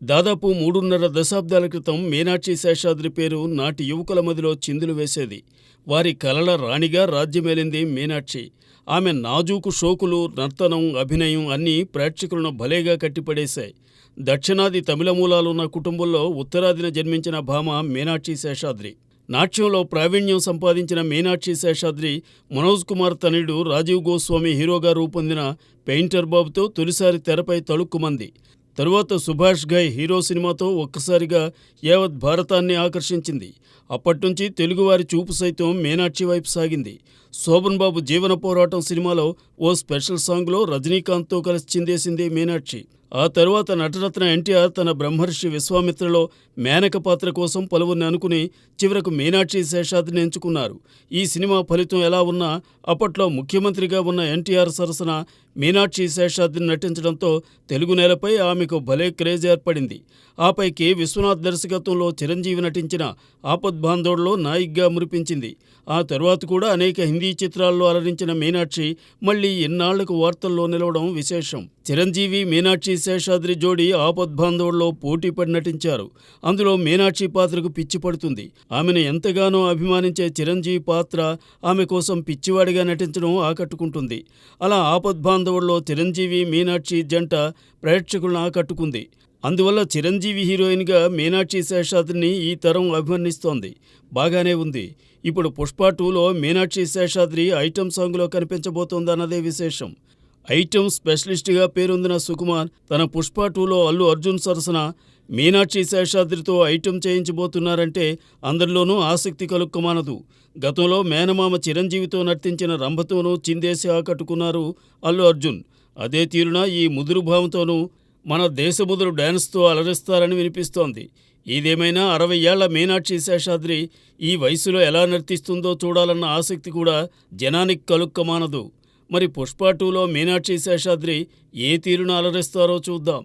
దాదాపు 3.5 దశాబ్దాల క్రితం మీనాక్షి శేషాద్రి పేరు నాటి యువకుల మదిలో చిందులు వేసేది. వారి కలల రాణిగా రాజ్యమేలింది మీనాక్షి. ఆమె నాజూకు షోకులు, నర్తనం, అభినయం అన్నీ ప్రేక్షకులను భలేగా కట్టిపడేశాయి. దక్షిణాది తమిళ మూలాలున్న కుటుంబంలో ఉత్తరాదిన జన్మించిన భామ మీనాక్షి శేషాద్రి. నాట్యంలో ప్రావీణ్యం సంపాదించిన మీనాక్షి శేషాద్రి మనోజ్ కుమార్ తనయుడు రాజీవ్ గోస్వామి హీరోగా రూపొందిన పెయింటర్ బాబుతో తొలిసారి తెరపై తళుక్కుమంది. తరువాత సుభాష్ ఘాయ్ హీరో సినిమాతో ఒక్కసారిగా యావత్ భారతాన్ని ఆకర్షించింది. అప్పట్నుంచి తెలుగువారి చూపు సైతం మీనాక్షి వైపు సాగింది. శోభన్ బాబు జీవన పోరాటం సినిమాలో ఓ స్పెషల్ సాంగ్లో రజనీకాంత్తో కలిసి చిందేసింది మీనాక్షి. ఆ తరువాత నటరత్న ఎన్టీఆర్ తన బ్రహ్మర్షి విశ్వామిత్రలో మేనక పాత్ర కోసం పలువురిని అనుకుని చివరకు మీనాక్షి శేషాద్రిని ఎంచుకున్నారు. ఈ సినిమా ఫలితం ఎలా ఉన్నా అప్పట్లో ముఖ్యమంత్రిగా ఉన్న ఎన్టీఆర్ సరసన మీనాక్షి శేషాద్రిని నటించడంతో తెలుగు నేలపై ఆమెకు భలే క్రేజ్ ఏర్పడింది. ఆపైకి విశ్వనాథ్ దర్శకత్వంలో చిరంజీవి నటించిన ఆపద్బాంధవుడులో నాయికగా మురిపించింది. ఆ తరువాత కూడా అనేక హిందీ చిత్రాల్లో అలరించిన మీనాక్షి మళ్లీ ఇన్నాళ్లకు వార్తల్లో నిలవడం విశేషం. చిరంజీవి, మీనాక్షి శేషాద్రి జోడీ ఆపద్బాంధవుడులో పోటీపడి నటించారు. అందులో మీనాక్షి పాత్రకు పిచ్చి పడుతుంది. ఆమెను ఎంతగానో అభిమానించే చిరంజీవి పాత్ర ఆమె కోసం పిచ్చివాడిగా నటించడం ఆకట్టుకుంటుంది. అలా ఆపద్బాంధవుడులో చిరంజీవి, మీనాక్షి జంట ప్రేక్షకులను ఆకట్టుకుంది. అందువల్ల చిరంజీవి హీరోయిన్గా మీనాక్షి శేషాద్రిని ఈ తరం అభివర్ణిస్తోంది. బాగానే ఉంది. ఇప్పుడు పుష్ప 2లో మీనాక్షి శేషాద్రి ఐటెం సాంగ్లో కనిపించబోతోందన్నదే విశేషం. ఐటెం స్పెషలిస్ట్గా పేరొందిన సుకుమార్ తన పుష్ప 2లో అల్లు అర్జున్ సరసన మీనాక్షి శేషాద్రితో ఐటెం చేయించబోతున్నారంటే అందరిలోనూ ఆసక్తి కలుక్కుమానదు. గతంలో మేనమామ చిరంజీవితో నర్తించిన రంభతోనూ చిందేసి ఆకట్టుకున్నారు అల్లు అర్జున్. అదే తీరున ఈ ముదురు భావంతోనూ మన దేశముదురు డ్యాన్స్తో అలరిస్తారని వినిపిస్తోంది. ఇదేమైనా 60 ఏళ్ల మీనాక్షి శేషాద్రి ఈ వయసులో ఎలా నర్తిస్తుందో చూడాలన్న ఆసక్తి కూడా జనానికి కలుక్కమానదు. మరి పుష్ప 2లో మీనాక్షి శేషాద్రి ఏ తీరున అలరిస్తారో చూద్దాం.